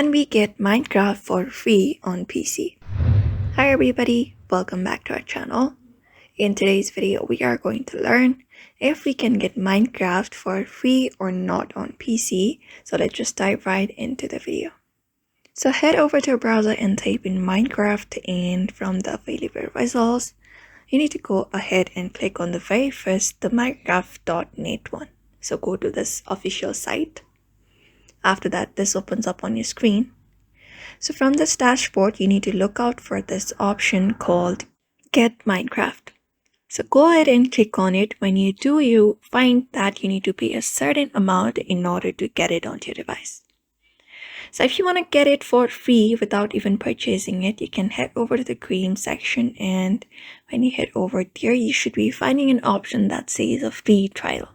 Can we get Minecraft for free on PC? Hi everybody, welcome back to our channel. In today's video, we are going to learn if we can get Minecraft for free or not on PC. So let's just dive right into the video. So head over to a browser and type in Minecraft, and from the available results, you need to go ahead and click on the very first, the minecraft.net one. So go to this official site. After that, this opens up on your screen. So from this dashboard, you need to look out for this option called Get Minecraft. So go ahead and click on it. When you do, you find that you need to pay a certain amount in order to get it onto your device. So if you want to get it for free without even purchasing it, you can head over to the cream section, and when you head over there, you should be finding an option that says a free trial.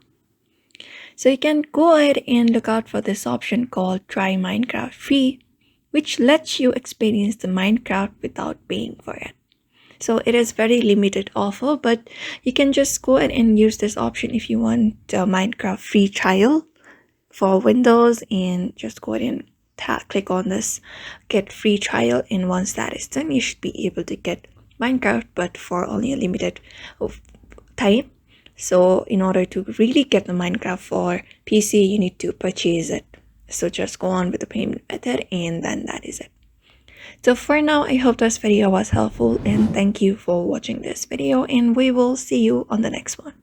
So you can go ahead and look out for this option called Try Minecraft Free, which lets you experience the Minecraft without paying for it. So it is very limited offer, but you can just go ahead and use this option if you want a Minecraft free trial for Windows, and just go ahead and click on this get free trial, and once that is done, you should be able to get Minecraft, but for only a limited time. So in order to really get the Minecraft for PC, you need to purchase it. So just go on with the payment method, and then that is it. So for now, I hope this video was helpful, and thank you for watching this video, and we will see you on the next one.